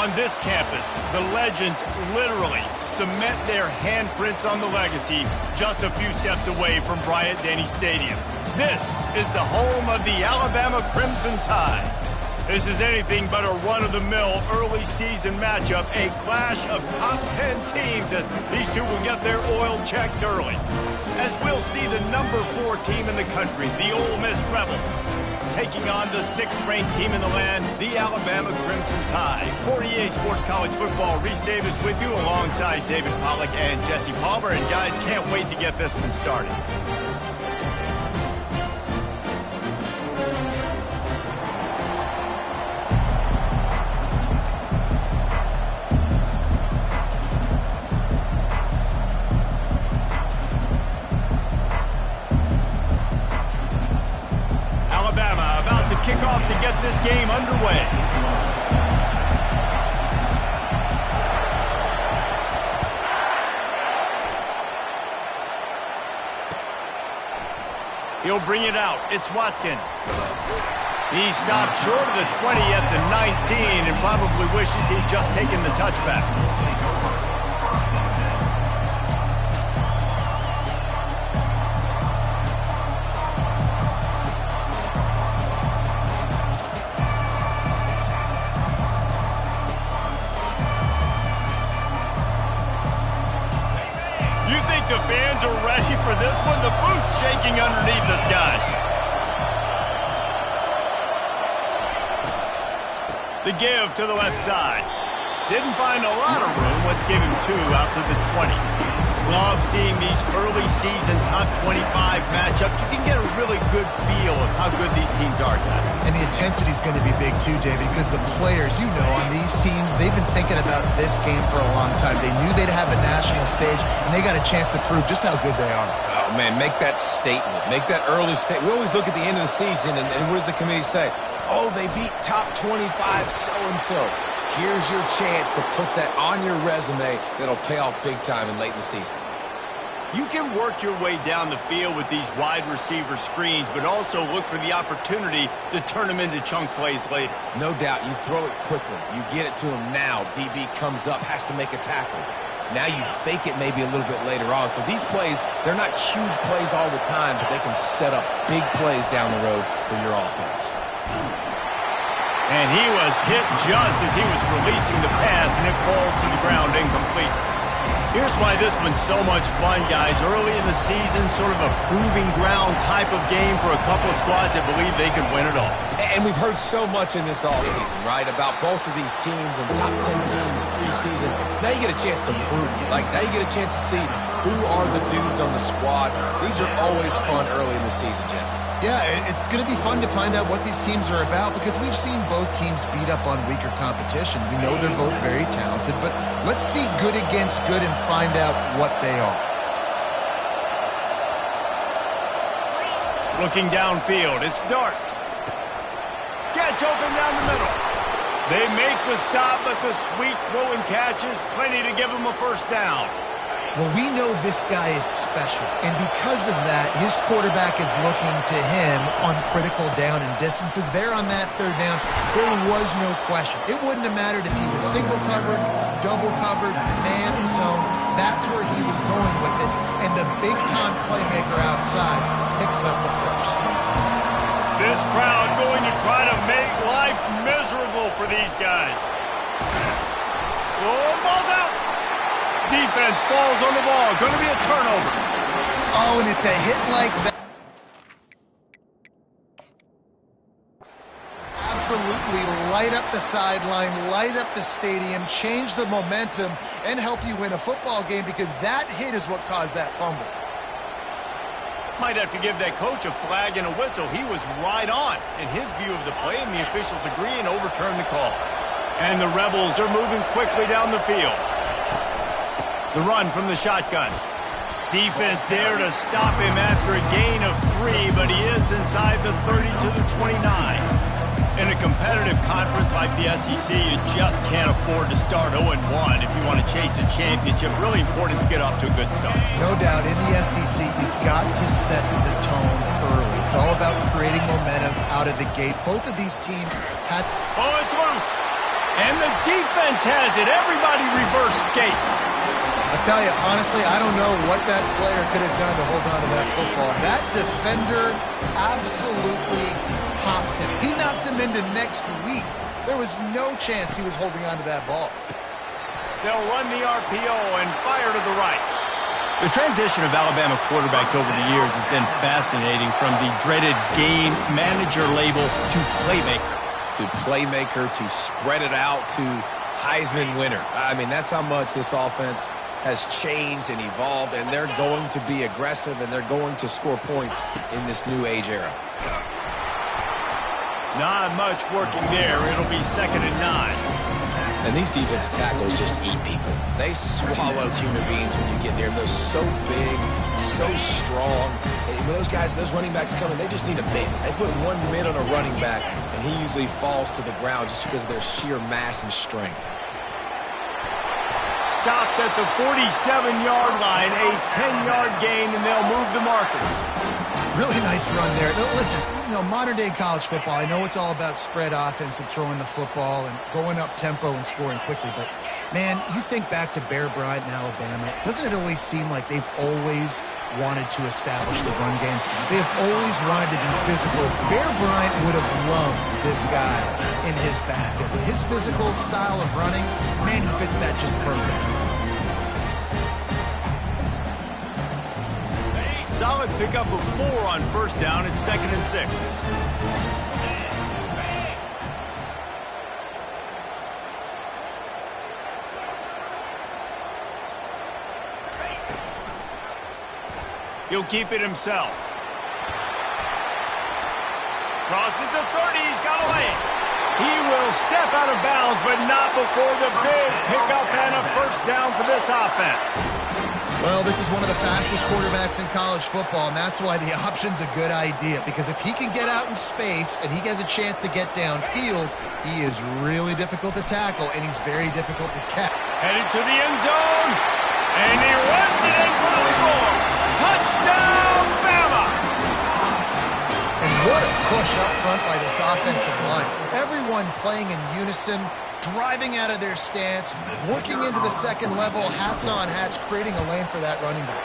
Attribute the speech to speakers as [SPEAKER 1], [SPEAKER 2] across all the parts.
[SPEAKER 1] On this campus, the legends literally cement their handprints on the legacy just a few steps away from Bryant-Denny Stadium. This is the home of the Alabama Crimson Tide. This is anything but a run-of-the-mill early season matchup, a clash of top 10 teams as these two will get their oil checked early. As we'll see the number 4 team in the country, the Ole Miss Rebels, taking on the 6th-ranked team in the land, the Alabama Crimson Tide. 48 Sports College Football, Reese Davis with you alongside David Pollack and Jesse Palmer. And guys, can't wait to get this one started. Kickoff to get this game underway. He'll bring it out. It's Watkins. He stopped short of the 20 at the 19 and probably wishes he'd just taken the touchback. The fans are ready for this one. The booth's shaking underneath us, guys. The give to the left side. Didn't find a lot of room. Let's give him 2 out to the 20. Love seeing these early season top 25 matchups. You can get a really good feel of how good these teams are, guys.
[SPEAKER 2] And the intensity is going to be big too, David, because the players, you know, on these teams, they've been thinking about this game for a long time. They knew they'd have a national stage, and they got a chance to prove just how good they are.
[SPEAKER 3] Oh, man, make that statement. Make that early statement. We always look at the end of the season, and what does the committee say? Oh, they beat top 25 so-and-so. Here's your chance to put that on your resume that'll pay off big time and late in the season.
[SPEAKER 1] You can work your way down the field with these wide receiver screens, but also look for the opportunity to turn them into chunk plays later.
[SPEAKER 3] No doubt. You throw it quickly. You get it to him now. DB comes up, has to make a tackle. Now you fake it maybe a little bit later on. So these plays, they're not huge plays all the time, but they can set up big plays down the road for your offense.
[SPEAKER 1] And he was hit just as he was releasing the pass, and it falls to the ground incomplete. Here's why this one's so much fun, guys. Early in the season, sort of a proving ground type of game for a couple of squads that believe they can win it all.
[SPEAKER 3] And we've heard so much in this offseason, right, about both of these teams and top 10 teams preseason. Now you get a chance to prove it. Like, now you get a chance to see who are the dudes on the squad. These are always fun early in the season, Jesse.
[SPEAKER 2] Yeah, it's going to be fun to find out what these teams are about because we've seen both teams beat up on weaker competition. We know they're both very talented, but let's see good against good and find out what they are.
[SPEAKER 1] Looking downfield, it's Dart. Gets open down the middle. They make the stop, but the sweet throw and catch is plenty to give them a first down.
[SPEAKER 2] Well, we know this guy is special, and because of that, his quarterback is looking to him on critical down and distances. There on that 3rd down, there was no question. It wouldn't have mattered if he was single covered, double covered, man zone. That's where he was going with it, and the big-time playmaker outside picks up the first.
[SPEAKER 1] This crowd going to try to make life miserable for these guys. Oh, the ball's out. Defense falls on the ball. Going to be a turnover.
[SPEAKER 2] Oh, and it's a hit like that. Absolutely light up the sideline, light up the stadium, change the momentum, and help you win a football game because that hit is what caused that fumble.
[SPEAKER 1] Might have to give that coach a flag and a whistle. He was right on in his view of the play, and the officials agree and overturn the call. And the Rebels are moving quickly down the field. The run from the shotgun. Defense there to stop him after a gain of 3, but he is inside the 30 to the 29. In a competitive conference like the SEC, you just can't afford to start 0-1 if you want to chase a championship. Really important to get off to a good start.
[SPEAKER 2] No doubt, in the SEC, you've got to set the tone early. It's all about creating momentum out of the gate. Both of these teams had...
[SPEAKER 1] Oh, it's loose. And the defense has it. Everybody reverse skate.
[SPEAKER 2] I tell you, honestly, I don't know what that player could have done to hold on to that football. That defender absolutely popped him. He knocked him into next week. There was no chance he was holding on to that ball.
[SPEAKER 1] They'll run the RPO and fire to the right. The transition of Alabama quarterbacks over the years has been fascinating, from the dreaded game manager label to playmaker.
[SPEAKER 3] To playmaker, to spread it out, to Heisman winner. I mean, that's how much this offense has changed and evolved, and they're going to be aggressive, and they're going to score points in this new age era.
[SPEAKER 1] Not much working there. It'll be 2nd and 9.
[SPEAKER 3] And these defensive tackles just eat people. They swallow human beings when you get near them. They're so big, so strong. And when those guys, those running backs come in, they just need a mid. They put one mid on a running back, and he usually falls to the ground just because of their sheer mass and strength.
[SPEAKER 1] Stopped at the 47-yard line, a 10-yard gain, and they'll move the markers.
[SPEAKER 2] Really nice run there. No, listen, modern-day college football, I know it's all about spread offense and throwing the football and going up tempo and scoring quickly, but, man, you think back to Bear Bryant in Alabama, doesn't it always seem like they've always wanted to establish the run game? They have always wanted to be physical. Bear Bryant would have loved this guy in his backfield. His physical style of running, man, he fits that just perfect.
[SPEAKER 1] Solid pickup of 4 on 1st down. It's 2nd and 6. He'll keep it himself. Crosses the 30. He's got a lane. He will step out of bounds, but not before the big pickup and a 1st down for this offense.
[SPEAKER 2] Well, this is one of the fastest quarterbacks in college football, and that's why the option's a good idea, because if he can get out in space and he has a chance to get downfield, he is really difficult to tackle, and he's very difficult to catch.
[SPEAKER 1] Headed to the end zone, and he runs it in for the score. Touchdown, Bama!
[SPEAKER 2] And what a push up front by this offensive line. Everyone playing in unison, driving out of their stance, working into the second level, hats on hats, creating a lane for that running back.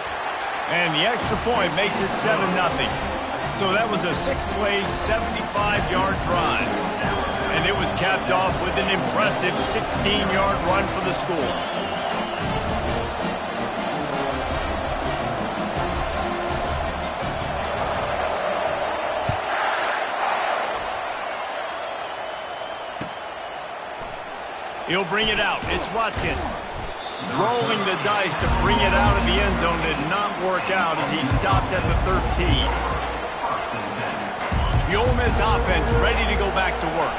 [SPEAKER 1] And the extra point makes it 7-0. So that was a 6-play, 75-yard drive. And it was capped off with an impressive 16-yard run for the score. He'll bring it out. It's Watkins. Rolling the dice to bring it out of the end zone did not work out as he stopped at the 13. The Ole Miss offense ready to go back to work.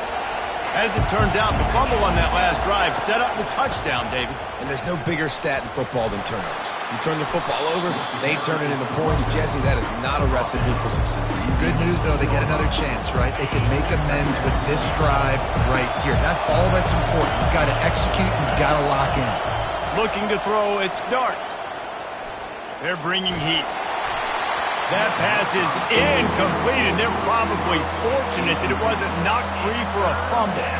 [SPEAKER 1] As it turns out, the fumble on that last drive set up the touchdown, David.
[SPEAKER 3] And there's no bigger stat in football than turnovers. You turn the football over, they turn it into points. Jesse, that is not a recipe for success.
[SPEAKER 2] Good news, though, they get another chance, right? They can make amends with this drive right here. That's all that's important. You've got to execute, you've got to lock in.
[SPEAKER 1] Looking to throw, it's Dart. They're bringing heat. That pass is incomplete, and they're probably fortunate that it wasn't knocked free for a fumble.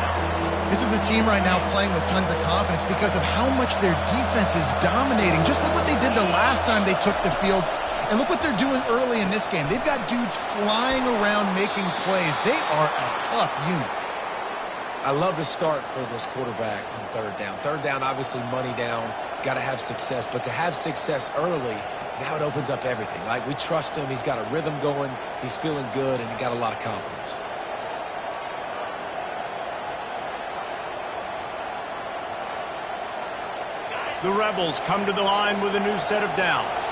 [SPEAKER 2] This is a team right now playing with tons of confidence because of how much their defense is dominating. Just look what they did the last time they took the field, and look what they're doing early in this game. They've got dudes flying around making plays. They are a tough unit.
[SPEAKER 3] I love the start for this quarterback on 3rd down. 3rd down, obviously money down, got to have success, but to have success early, now it opens up everything. Like, we trust him. He's got a rhythm going. He's feeling good, and he got a lot of confidence.
[SPEAKER 1] The Rebels come to the line with a new set of downs.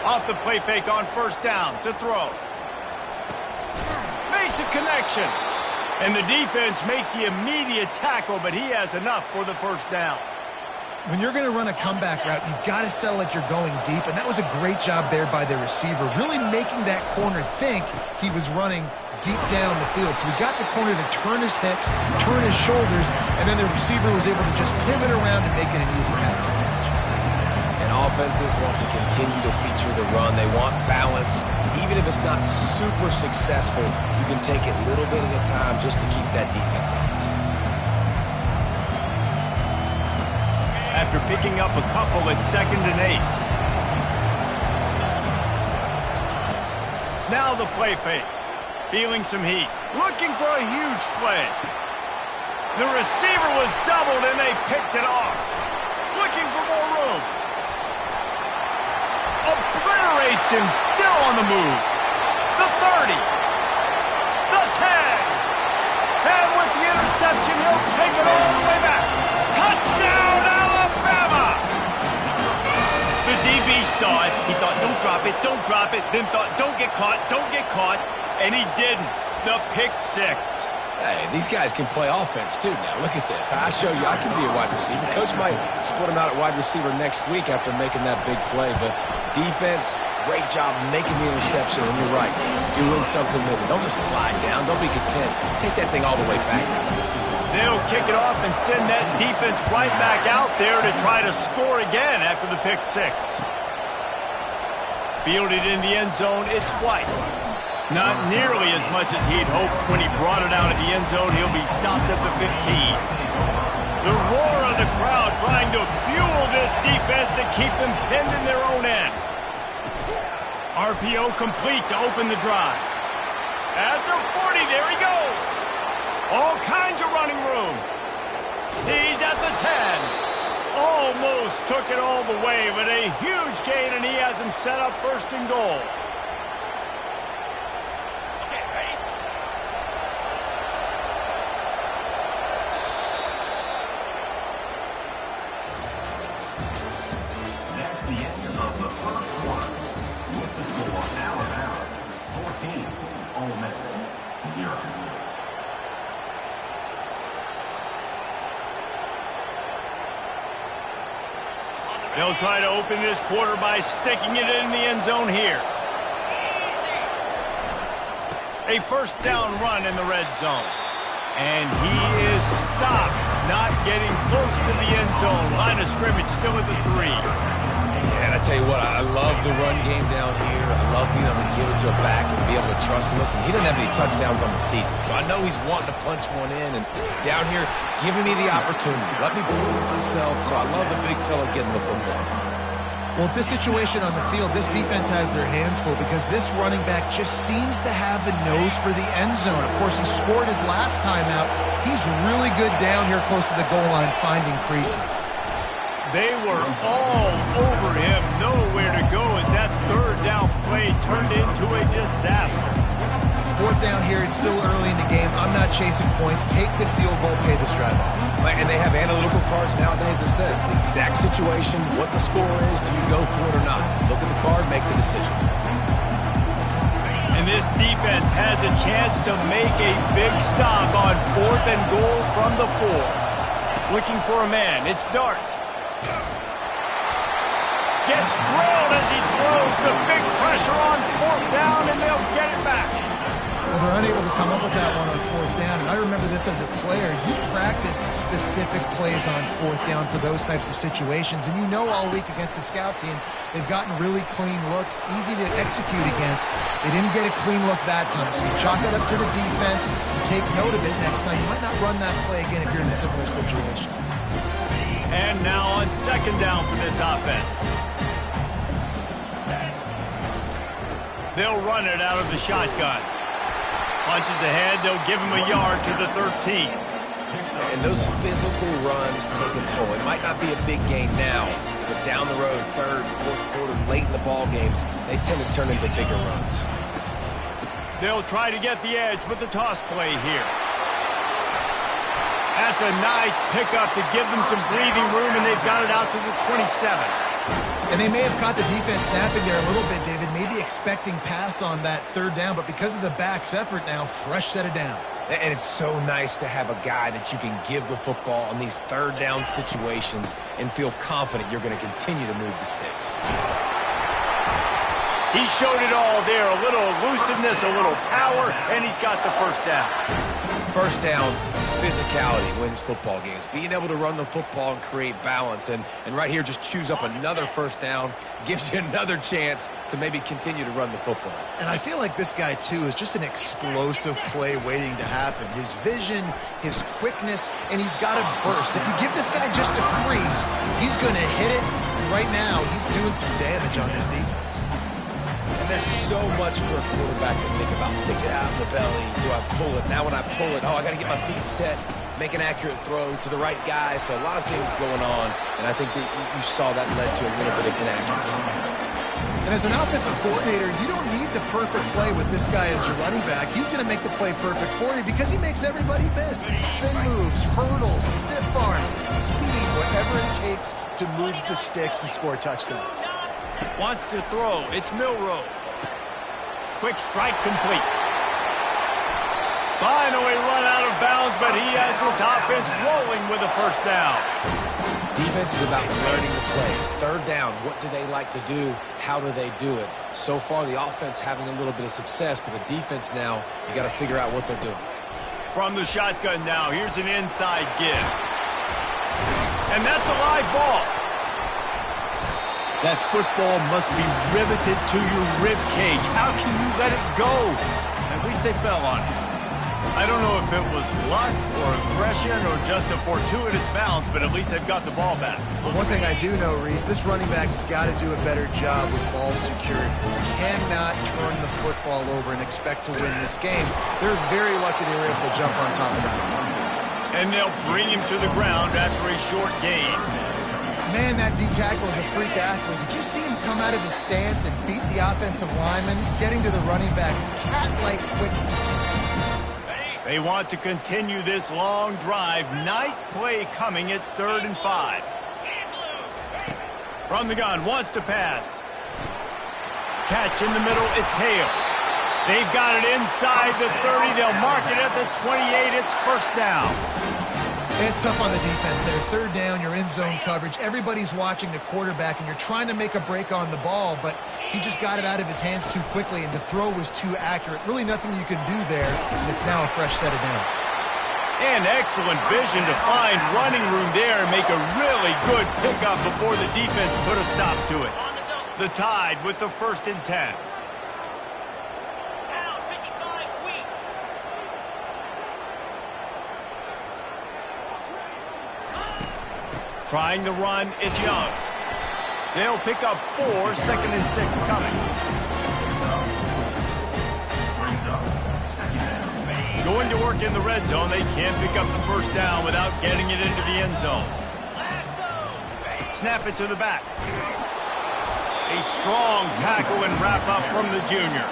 [SPEAKER 1] Off the play fake on 1st down to throw. Makes a connection. And the defense makes the immediate tackle, but he has enough for the 1st down.
[SPEAKER 2] When you're going to run a comeback route, you've got to sell like you're going deep, and that was a great job there by the receiver, really making that corner think he was running deep down the field. So we got the corner to turn his hips, turn his shoulders, and then the receiver was able to just pivot around and make it an easy pass to catch.
[SPEAKER 3] And offenses want to continue to feature the run. They want balance. Even if it's not super successful, you can take it a little bit at a time just to keep that defense honest.
[SPEAKER 1] After picking up a couple at 2nd and 8. Now the play fake. Feeling some heat. Looking for a huge play. The receiver was doubled and they picked it off. Looking for more room. Obliterates him, still on the move. The 30. The 10. And with the interception, he'll take it all the way back. Touchdown, Alabama! The DB saw it. He thought, don't drop it, don't drop it. Then thought, don't get caught, don't get caught. And he didn't. The pick 6.
[SPEAKER 3] Hey, these guys can play offense, too. Now, look at this. I show you I can be a wide receiver. Coach might split him out at wide receiver next week after making that big play. But defense, great job making the interception. And you're right, doing something with it. Don't just slide down. Don't be content. Take that thing all the way back.
[SPEAKER 1] They'll kick it off and send that defense right back out there to try to score again after the pick 6. Fielded in the end zone, it's White. Not nearly as much as he'd hoped when he brought it out of the end zone. He'll be stopped at the 15. The roar of the crowd trying to fuel this defense to keep them pinned in their own end. RPO complete to open the drive. At the 40, there he goes. All kinds of running room. He's at the 10. Almost took it all the way, but a huge gain, and he has him set up 1st and goal.
[SPEAKER 4] Ole Miss 0.
[SPEAKER 1] They'll try to open this quarter by sticking it in the end zone here. A 1st down run in the red zone. And he is stopped, not getting close to the end zone. Line of scrimmage still at the 3.
[SPEAKER 3] And I tell you what, I love the run game down here. I love being able to give it to a back and be able to trust him. Listen, he doesn't have any touchdowns on the season, so I know he's wanting to punch one in. And down here, giving me the opportunity. Let me prove it myself, so I love the big fella getting the football.
[SPEAKER 2] Well, at this situation on the field, this defense has their hands full because this running back just seems to have a nose for the end zone. Of course, he scored his last time out. He's really good down here close to the goal line finding creases.
[SPEAKER 1] They were all over him, nowhere to go as that 3rd down play turned into a disaster.
[SPEAKER 2] 4th down here, it's still early in the game. I'm not chasing points. Take the field goal, pay this drive off.
[SPEAKER 3] And they have analytical cards nowadays that says the exact situation, what the score is, do you go for it or not? Look at the card, make the decision.
[SPEAKER 1] And this defense has a chance to make a big stop on 4th and goal from the 4. Looking for a man, it's Dart. Gets drilled as he throws the big pressure on 4th down, and they'll get it back.
[SPEAKER 2] Well, they're unable to come up with that one on 4th down. And I remember this as a player. You practice specific plays on 4th down for those types of situations. And you know all week against the scout team, they've gotten really clean looks, easy to execute against. They didn't get a clean look that time. So you chalk it up to the defense. You take note of it next time. You might not run that play again if you're in a similar situation.
[SPEAKER 1] And now on 2nd down for this offense. They'll run it out of the shotgun. Punches ahead, they'll give him a yard to the 13.
[SPEAKER 3] And those physical runs take a toll. It might not be a big gain now, but down the road, 3rd, 4th quarter, late in the ball games, they tend to turn into bigger runs.
[SPEAKER 1] They'll try to get the edge with the toss play here. That's a nice pickup to give them some breathing room, and they've got it out to the 27.
[SPEAKER 2] And they may have caught the defense snapping there a little bit, David, maybe expecting pass on that 3rd down, but because of the back's effort now, fresh set of downs.
[SPEAKER 3] And it's so nice to have a guy that you can give the football on these 3rd down situations and feel confident you're going to continue to move the sticks.
[SPEAKER 1] He showed it all there, a little elusiveness, a little power, and he's got the 1st down.
[SPEAKER 3] First down, physicality wins football games. Being able to run the football and create balance. And right here, just choose up another first down, gives you another chance to maybe continue to run the football.
[SPEAKER 2] And I feel like this guy, too, is just an explosive play waiting to happen. His vision, his quickness, and he's got a burst. If you give this guy just a crease, he's going to hit it. Right now, he's doing some damage on this defense.
[SPEAKER 3] And there's so much for a quarterback to think about. Stick it out in the belly. Do I pull it? Now when I pull it, I got to get my feet set, make an accurate throw to the right guy. So a lot of things going on, and I think that you saw that led to a little bit of inaccuracy.
[SPEAKER 2] And as an offensive coordinator, you don't need the perfect play with this guy as your running back. He's going to make the play perfect for you because he makes everybody miss. Spin moves, hurdles, stiff arms, speed, whatever it takes to move the sticks and score touchdowns.
[SPEAKER 1] Wants to throw. It's Milroe. Quick strike complete. Finally run out of bounds, but he has this offense rolling with a first down.
[SPEAKER 3] Defense is about learning the plays. Third down, what do they like to do? How do they do it? So far, the offense having a little bit of success, but the defense now, you got to figure out what they're doing.
[SPEAKER 1] From the shotgun now, here's an inside give. And that's a live ball. That football must be riveted to your rib cage. How can you let it go? At least they fell on it. I don't know if it was luck or aggression or just a fortuitous bounce, but at least they've got the ball back.
[SPEAKER 2] But one thing I do know, Reese, this running back has got to do a better job with ball security. Cannot turn the football over and expect to win this game. They're very lucky they were able to jump on top of that.
[SPEAKER 1] And they'll bring him to the ground after a short gain.
[SPEAKER 2] Man, that D tackle is a freak athlete. Did you see him come out of his stance and beat the offensive lineman, getting to the running back? Cat-like quickness.
[SPEAKER 1] They want to continue this long drive. Ninth play coming. It's 3rd and 5. From the gun, wants to pass. Catch in the middle. It's Hale. They've got it inside the 30. They'll mark it at the 28. It's first down.
[SPEAKER 2] It's tough on the defense there. 3rd down, you're in zone coverage. Everybody's watching the quarterback, and you're trying to make a break on the ball, but he just got it out of his hands too quickly, and the throw was too accurate. Really nothing you can do there. It's now a fresh set of downs.
[SPEAKER 1] And excellent vision to find running room there and make a really good pickup before the defense put a stop to it. The Tide with the 1st and 10. Trying to run, it's Young. They'll pick up 4, 2nd and 6 coming. Going to work in the red zone. They can't pick up the first down without getting it into the end zone. Snap it to the back. A strong tackle and wrap up from the junior.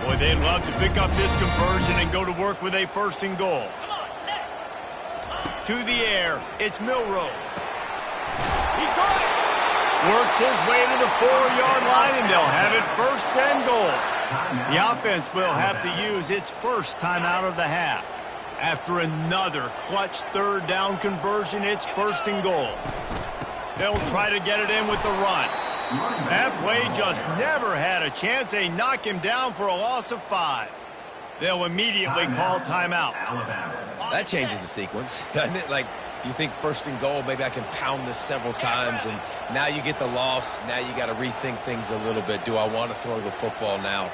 [SPEAKER 1] Boy, they'd love to pick up this conversion and go to work with a 1st and goal. To the air, it's Milroe. He caught it. Works his way to the 4-yard line, and they'll have it 1st and goal. The offense will have to use its first timeout of the half. After another clutch 3rd down conversion, it's 1st and goal. They'll try to get it in with the run. That play just never had a chance. They knock him down for a loss of 5. They'll immediately call timeout.
[SPEAKER 3] That changes the sequence, doesn't it? Like, you think 1st and goal, maybe I can pound this several times, and now you get the loss. Now you got to rethink things a little bit. Do I want to throw the football now?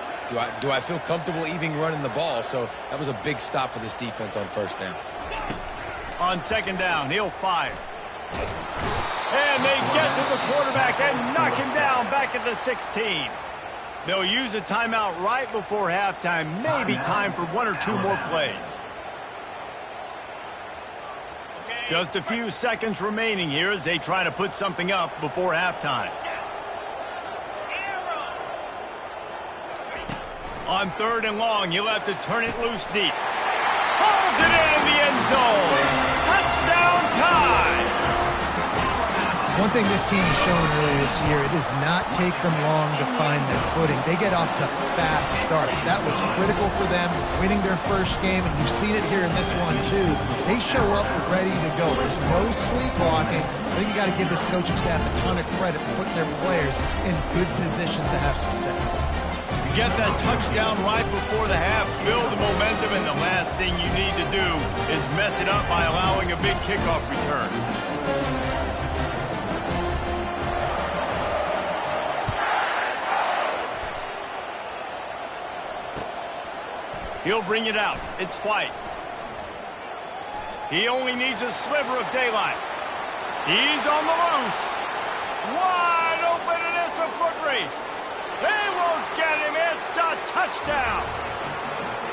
[SPEAKER 3] Do I feel comfortable even running the ball? So that was a big stop for this defense on 1st down.
[SPEAKER 1] On 2nd down, he'll fire. And they get to the quarterback and knock him down back at the 16. They'll use a timeout right before halftime. Maybe time for 1 or 2 more plays. Just a few seconds remaining here as they try to put something up before halftime. On 3rd and long, he'll have to turn it loose deep. Hauls it in the end zone. Touchdown Tide!
[SPEAKER 2] One thing this team has shown early this year, it does not take them long to find their footing. They get off to fast starts. That was critical for them, winning their first game, and you've seen it here in this one too. They show up ready to go. There's no sleepwalking. I think you got to give this coaching staff a ton of credit for putting their players in good positions to have success.
[SPEAKER 1] Get that touchdown right before the half, build the momentum, and the last thing you need to do is mess it up by allowing a big kickoff return. He'll bring it out. It's White. He only needs a sliver of daylight. He's on the loose. Wide open, and it's a foot race. They won't get him. It's a touchdown.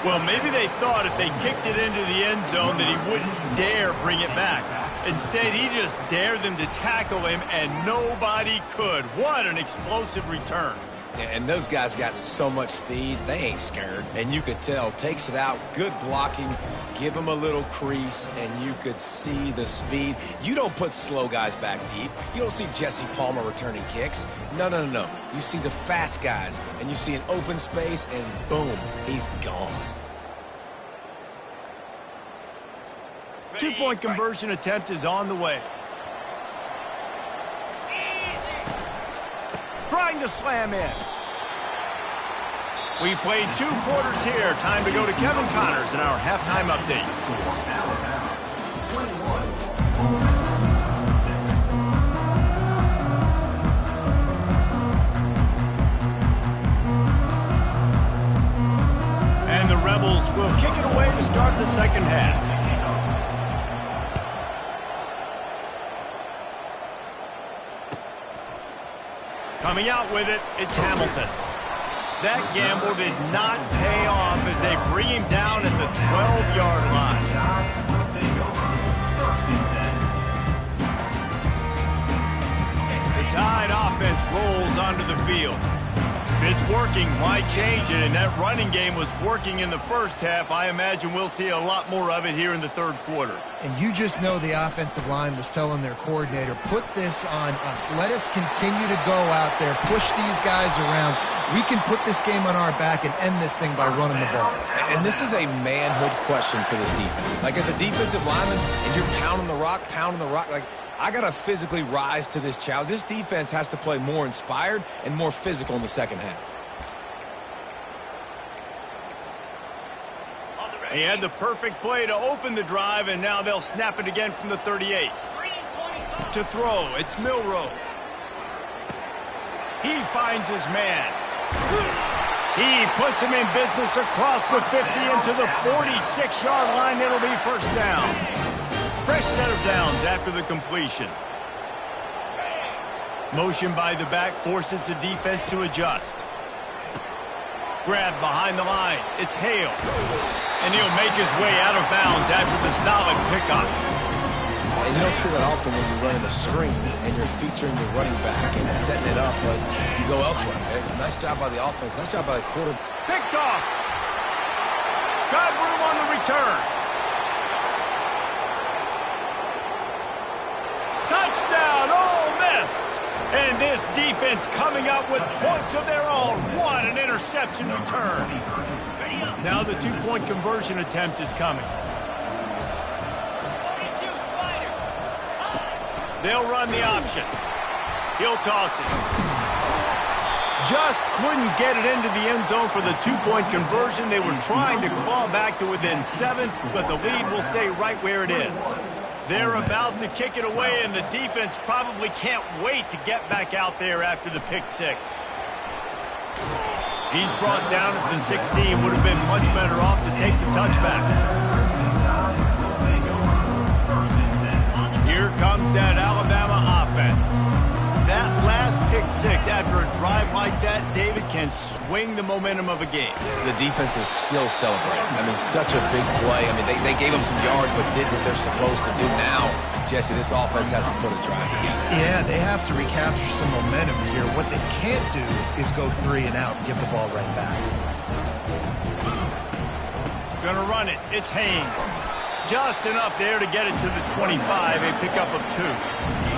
[SPEAKER 1] Well, maybe they thought if they kicked it into the end zone that he wouldn't dare bring it back. Instead, he just dared them to tackle him, and nobody could. What an explosive return.
[SPEAKER 3] And those guys got so much speed, they ain't scared. And you could tell, takes it out, good blocking, give him a little crease, and you could see the speed. You don't put slow guys back deep. You don't see Jesse Palmer returning kicks. No. You see the fast guys, and you see an open space, and boom, he's gone.
[SPEAKER 1] 2-point conversion attempt is on the way. Trying to slam in. We've played 2 quarters here. Time to go to Kevin Connors in our halftime update. And the Rebels will kick it away to start the second half. Coming out with it, it's Hamilton. That gamble did not pay off as they bring him down at the 12-yard line. The Tide offense rolls onto the field. If it's working, why change it? And that running game was working in the first half. I imagine we'll see a lot more of it here in the third quarter.
[SPEAKER 2] And you just know the offensive line was telling their coordinator, put this on us. Let us continue to go out there, push these guys around. We can put this game on our back and end this thing by running the ball.
[SPEAKER 3] And this is a manhood question for this defense. Like, as a defensive lineman, and you're pounding the rock, like, I got to physically rise to this challenge. This defense has to play more inspired and more physical in the second half.
[SPEAKER 1] He had the perfect play to open the drive, and now they'll snap it again from the 38. To throw, it's Milroe. He finds his man. He puts him in business across the 50 into the 46-yard line. It'll be first down. Fresh set of downs after the completion. Motion by the back forces the defense to adjust. Grab behind the line. It's Hale. And he'll make his way out of bounds after the solid pickup.
[SPEAKER 3] And you don't see that often when you're running a screen and you're featuring your running back and setting it up, but you go elsewhere. It's a nice job by the offense. Nice job by the quarter.
[SPEAKER 1] Picked off. Got room on the return. Touchdown, Ole Miss! And this defense coming up with points of their own. What an interception return. Now the 2-point conversion attempt is coming. They'll run the option. He'll toss it. Just couldn't get it into the end zone for the 2-point conversion. They were trying to claw back to within 7, but the lead will stay right where it is. They're about to kick it away, and the defense probably can't wait to get back out there after the pick 6. He's brought down at the 16. Would have been much better off to take the touchback. Here comes that Alabama offense. That last pick 6 after a drive like that, David, can swing the momentum of a game.
[SPEAKER 3] The defense is still celebrating. I mean, such a big play. I mean, they gave them some yards but did what they're supposed to do. Now, Jesse, this offense has to put a drive together.
[SPEAKER 2] Yeah, they have to recapture some momentum here. What they can't do is go 3 and out and give the ball right back.
[SPEAKER 1] Gonna run it. It's Haynes. Just enough there to get it to the 25, a pickup of 2.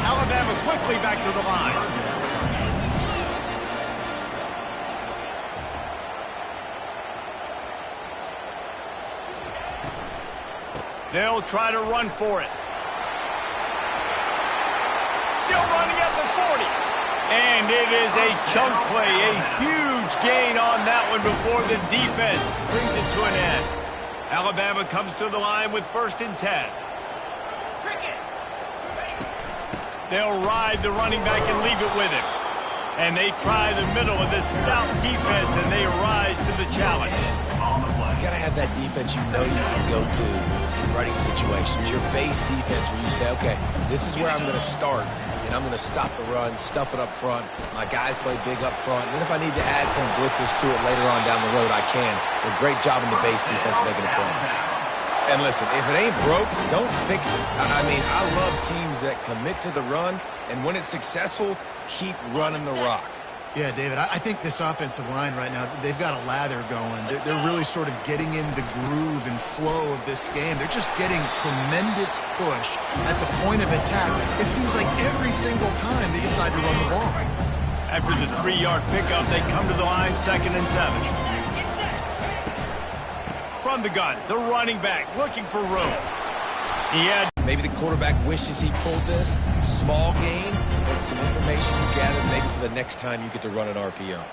[SPEAKER 1] Alabama quickly back to the line. They'll try to run for it. Still running at the 40. And it is a chunk play, a huge gain on that one before the defense brings it to an end. Alabama comes to the line with 1st and 10. They'll ride the running back and leave it with him. And they try the middle of this stout defense, and they rise to the challenge.
[SPEAKER 3] You got to have that defense you know you can go to in running situations. Your base defense where you say, okay, this is where I'm going to start, and I'm going to stop the run, stuff it up front. My guys play big up front. And then if I need to add some blitzes to it later on down the road, I can. A great job in the base defense making a play. And listen, if it ain't broke, don't fix it. I mean, I love teams that commit to the run, and when it's successful, keep running the rock.
[SPEAKER 2] Yeah, David, I think this offensive line right now, they've got a lather going. They're really sort of getting in the groove and flow of this game. They're just getting tremendous push at the point of attack. It seems like every single time they decide to run the ball.
[SPEAKER 1] After the 3-yard pickup, they come to the line 2nd and 7. From the gun, the running back looking for room. He had...
[SPEAKER 3] Maybe the quarterback wishes he pulled this. Small gain, but some information you gather maybe for the next time you get to run an RPO.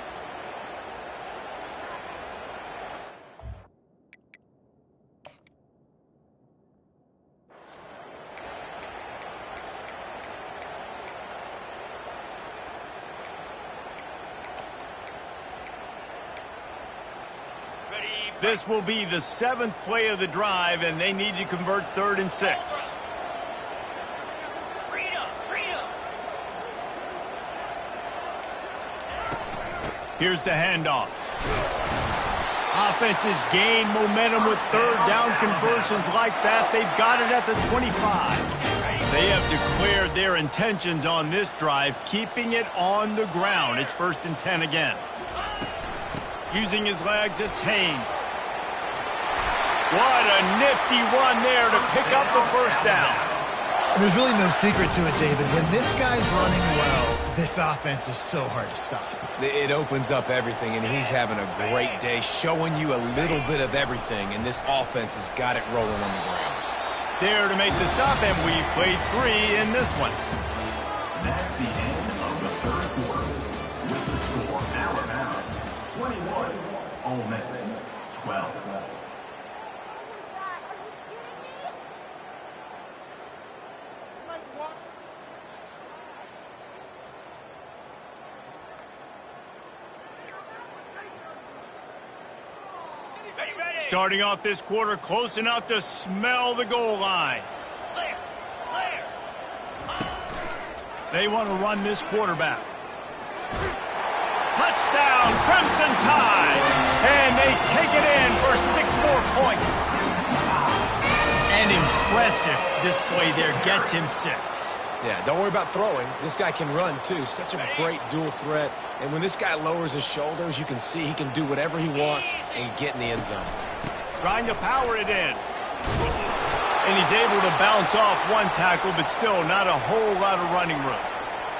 [SPEAKER 1] This will be the 7th play of the drive, and they need to convert 3rd and 6. Here's the handoff. Offenses gain momentum with 3rd down conversions like that. They've got it at the 25. They have declared their intentions on this drive, keeping it on the ground. It's 1st and 10 again. Using his legs, it's Haynes. What a nifty run there to pick up the 1st down.
[SPEAKER 2] There's really no secret to it, David. When this guy's running well, this offense is so hard to stop.
[SPEAKER 3] It opens up everything, and he's having a great day, showing you a little bit of everything, and this offense has got it rolling on the ground.
[SPEAKER 1] There to make the stop, and we played 3 in this one.
[SPEAKER 4] That's the end of the 3rd quarter. With the score, Alabama 21, Ole Miss 12.
[SPEAKER 1] Starting off this quarter close enough to smell the goal line. They want to run this quarterback. Touchdown, Crimson Tide! And they take it in for 6 more points. An impressive display there gets him 6.
[SPEAKER 3] Yeah, don't worry about throwing. This guy can run, too. Such a great dual threat. And when this guy lowers his shoulders, you can see he can do whatever he wants and get in the end zone.
[SPEAKER 1] Trying to power it in. And he's able to bounce off one tackle, but still not a whole lot of running room.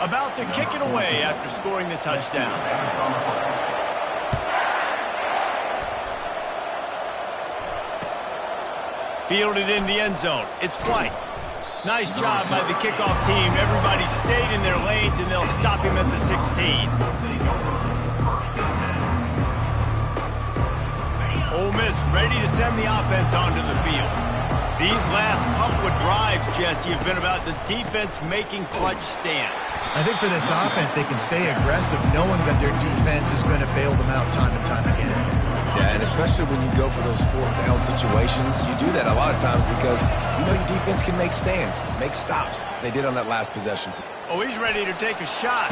[SPEAKER 1] About to kick it away after scoring the touchdown. Fielded in the end zone. It's White. Nice job by the kickoff team. Everybody stayed in their lanes, and they'll stop him at the 16. Ole Miss ready to send the offense onto the field. These last couple of drives, Jesse, have been about the defense making clutch stand.
[SPEAKER 2] I think for this offense, they can stay aggressive knowing that their defense is going to bail them out time and time again.
[SPEAKER 3] Yeah, and especially when you go for those 4th down situations, you do that a lot of times because you know your defense can make stands, make stops. They did on that last possession.
[SPEAKER 1] Oh, he's ready to take a shot.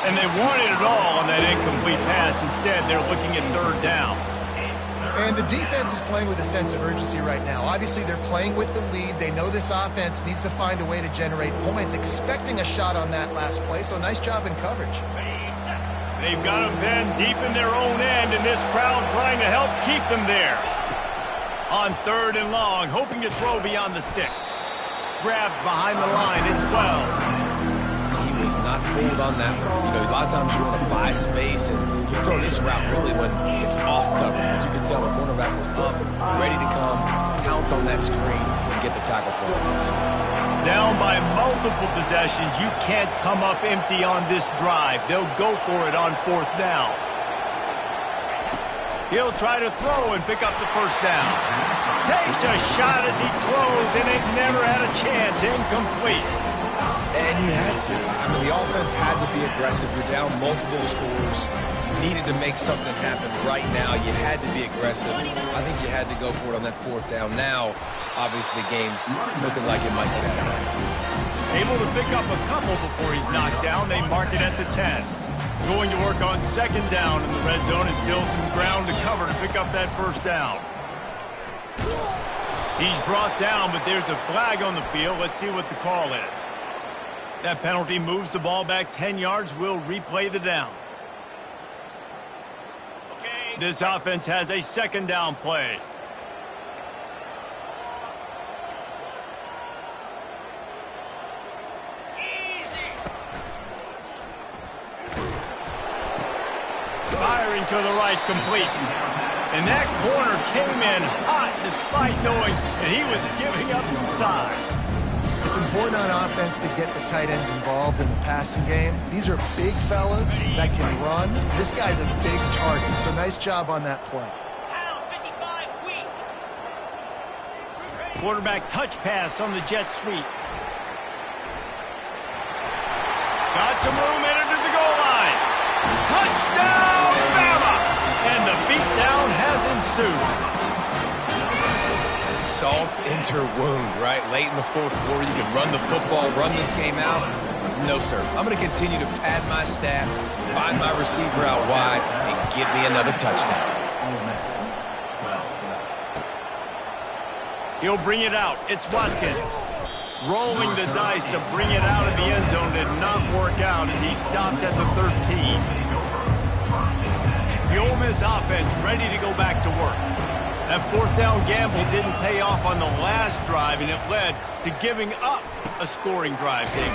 [SPEAKER 1] And they wanted it all on that incomplete pass. Instead, they're looking at 3rd down.
[SPEAKER 2] And the defense is playing with a sense of urgency right now. Obviously, they're playing with the lead. They know this offense needs to find a way to generate points, expecting a shot on that last play. So nice job in coverage.
[SPEAKER 1] They've got them then deep in their own end, and this crowd trying to help keep them there. On 3rd and long, hoping to throw beyond the sticks. Grabbed behind the line, it's Wells.
[SPEAKER 3] He was not fooled on that one. You know, a lot of times you want to buy space, and you throw this route really when it's off coverage. But you can tell the cornerback was up, ready to come, pounce on that screen, and get the tackle for Ole.
[SPEAKER 1] Down by multiple possessions, you can't come up empty on this drive. They'll go for it on 4th down. He'll try to throw and pick up the 1st down. Takes a shot as he throws, and it never had a chance. Incomplete.
[SPEAKER 3] And you had to. I mean, the offense had to be aggressive. You're down multiple scores. You needed to make something happen right now. You had to be aggressive. I think you had to go for it on that 4th down. Now, obviously, the game's looking like it might get out of hand.
[SPEAKER 1] Able to pick up a couple before he's knocked down. They mark it at the 10. Going to work on 2nd down in the red zone, and still some ground to cover to pick up that 1st down. He's brought down, but there's a flag on the field. Let's see what the call is. That penalty moves the ball back 10 yards. We'll replay the down. This offense has a 2nd down play. Firing to the right, complete. And that corner came in hot despite knowing that he was giving up some size.
[SPEAKER 2] It's important on offense to get the tight ends involved in the passing game. These are big fellas that can run. This guy's a big target, so nice job on that play.
[SPEAKER 1] Quarterback touch pass on the jet sweep. Got some room headed to the goal line. Touchdown, Bama! And the beatdown has ensued.
[SPEAKER 3] Salt into wound, right? Late in the 4th quarter, you can run the football, run this game out. No, sir. I'm going to continue to pad my stats, find my receiver out wide, and give me another touchdown.
[SPEAKER 1] He'll bring it out. It's Watkins. Rolling the dice to bring it out of the end zone did not work out as he stopped at the 13. The Ole Miss offense ready to go back to work. That 4th down gamble didn't pay off on the last drive, and it led to giving up a scoring drive, David.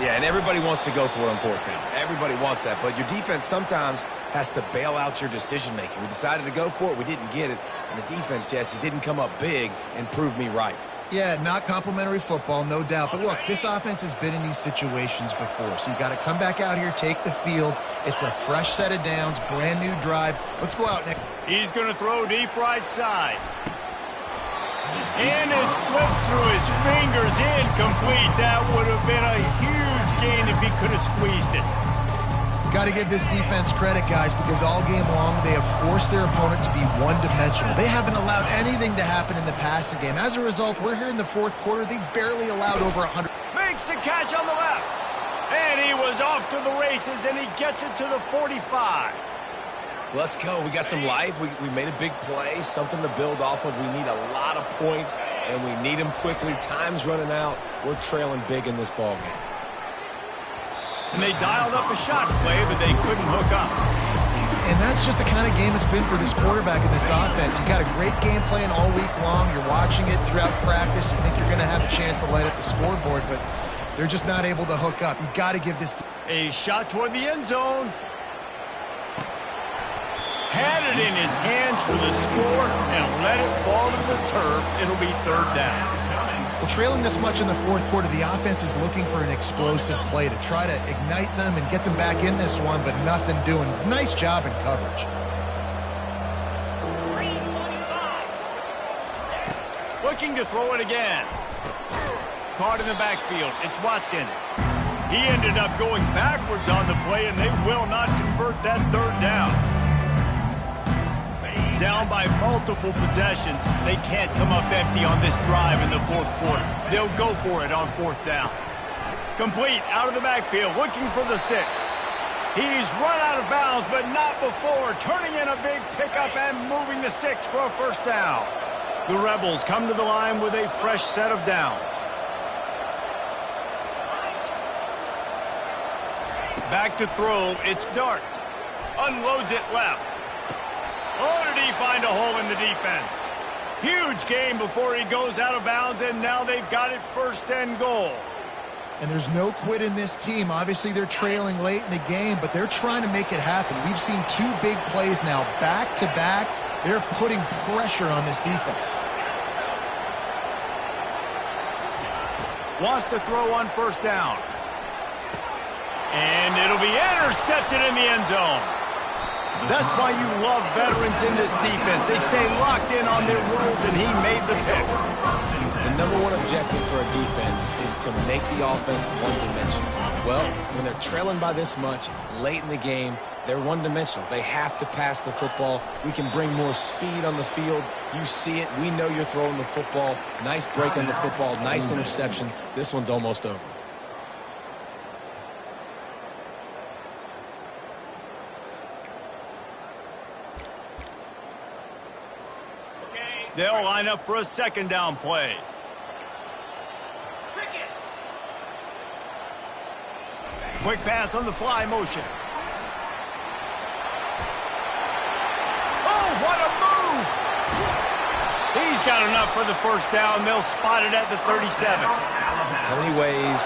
[SPEAKER 3] Yeah, and everybody wants to go for it on 4th down. Everybody wants that, but your defense sometimes has to bail out your decision-making. We decided to go for it. We didn't get it. And the defense, Jesse, didn't come up big and prove me right.
[SPEAKER 2] Yeah, not complimentary football, no doubt. But look, this offense has been in these situations before. So you got to come back out here, take the field. It's a fresh set of downs, brand new drive. Let's go out next.
[SPEAKER 1] He's going to throw deep right side. And it slips through his fingers, incomplete. That would have been a huge gain if he could have squeezed it.
[SPEAKER 2] Got to give this defense credit, guys, because all game long they have forced their opponent to be one-dimensional. They haven't allowed anything to happen in the passing game. As a result, we're here in the 4th quarter. They barely allowed over 100.
[SPEAKER 1] Makes the catch on the left. And he was off to the races, and he gets it to the 45.
[SPEAKER 3] Let's go. We got some life. We made a big play, something to build off of. We need a lot of points, and we need them quickly. Time's running out. We're trailing big in this ball game.
[SPEAKER 1] And they dialed up a shot play, but they couldn't hook up.
[SPEAKER 2] And that's just the kind of game it's been for this quarterback in this offense. You got a great game plan all week long. You're watching it throughout practice. You think you're going to have a chance to light up the scoreboard, but they're just not able to hook up. You got to give this team
[SPEAKER 1] a shot toward the end zone. Had it in his hands for the score and let it fall to the turf. It'll be 3rd down.
[SPEAKER 2] Well, trailing this much in the 4th quarter, the offense is looking for an explosive play to try to ignite them and get them back in this one, but nothing doing. Nice job in coverage.
[SPEAKER 1] Looking to throw it again. Caught in the backfield. It's Watkins. He ended up going backwards on the play, and they will not convert that 3rd down. Down by multiple possessions. They can't come up empty on this drive in the 4th quarter. They'll go for it on 4th down. Complete out of the backfield, looking for the sticks. He's run out of bounds, but not before. Turning in a big pickup and moving the sticks for a 1st down. The Rebels come to the line with a fresh set of downs. Back to throw, it's Dart. Unloads it left. Oh, did he find a hole in the defense? Huge gain before he goes out of bounds, and now they've got it 1st and goal.
[SPEAKER 2] And there's no quit in this team. Obviously, they're trailing late in the game, but they're trying to make it happen. We've seen 2 big plays now, back-to-back. They're putting pressure on this defense.
[SPEAKER 1] Wants to throw on 1st down. And it'll be intercepted in the end zone. That's why you love veterans in this defense. They stay locked in on their roles, and he made the pick.
[SPEAKER 3] The number one objective for a defense is to make the offense one-dimensional. Well, when they're trailing by this much late in the game, they're one-dimensional. They have to pass the football. We can bring more speed on the field. You see it. We know you're throwing the football. Nice break on the football. Nice interception. This one's almost over.
[SPEAKER 1] They'll line up for a 2nd down play. Quick pass on the fly motion. Oh, what a move! He's got enough for the 1st down. They'll spot it at the 37.
[SPEAKER 3] How many ways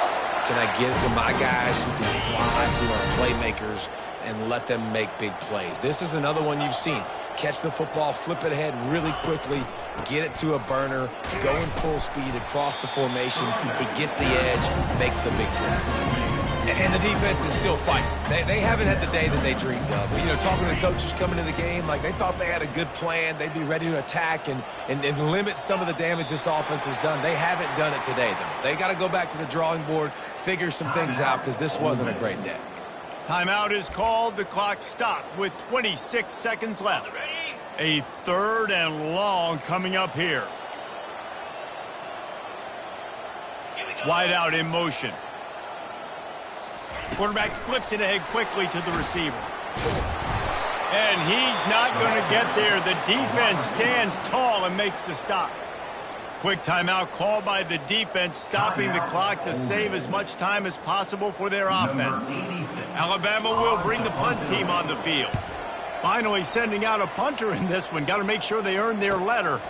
[SPEAKER 3] can I get it to my guys who can fly, who are playmakers, and let them make big plays? This is another one you've seen. Catch the football, flip it ahead really quickly, get it to a burner, go in full speed across the formation. He gets the edge, makes the big play. And the defense is still fighting. They haven't had the day that they dreamed of. You know, talking to the coaches coming to the game, like they thought they had a good plan. They'd be ready to attack and limit some of the damage this offense has done. They haven't done it today, though. They got to go back to the drawing board, figure some things out, because this wasn't a great day.
[SPEAKER 1] Timeout is called. The clock stopped with 26 seconds left. A 3rd and long coming up here. Wide out in motion. Quarterback flips it ahead quickly to the receiver. And he's not going to get there. The defense stands tall and makes the stop. Quick timeout called by the defense, stopping the clock to save as much time as possible for their offense. Alabama will bring the punt team on the field. Finally sending out a punter in this one. Got to make sure they earn their letter.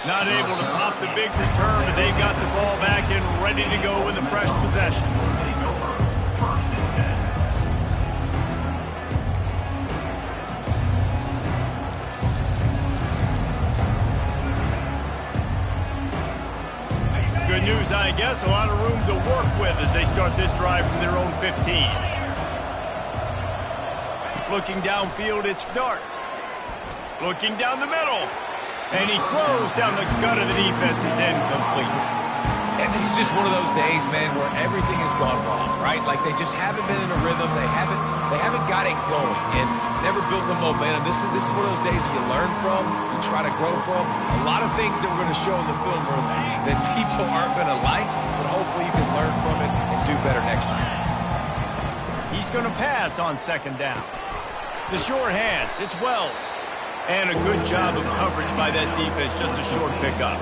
[SPEAKER 1] Not able to pop the big return, but they've got the ball back and ready to go with a fresh possession. Good news, I guess. A lot of room to work with as they start this drive from their own 15. Looking downfield, it's Dart. Looking down the middle. And he throws down the gut of the defense. It's incomplete.
[SPEAKER 3] And this is just one of those days, man, where everything has gone wrong, right? Like they just haven't been in a rhythm. They haven't got it going and never built the momentum. This is one of those days that you learn from, you try to grow from. A lot of things that we're going to show in the film room that people aren't going to like, but hopefully you can learn from it and do better next time.
[SPEAKER 1] He's going to pass on 2nd down. The short hands, it's Wells. And a good job of coverage by that defense, just a short pickup.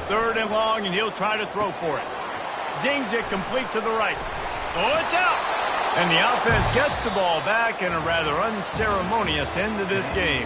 [SPEAKER 1] 3rd and long, and he'll try to throw for it. Zings it complete to the right. Oh, it's out! And the offense gets the ball back in a rather unceremonious end to this game.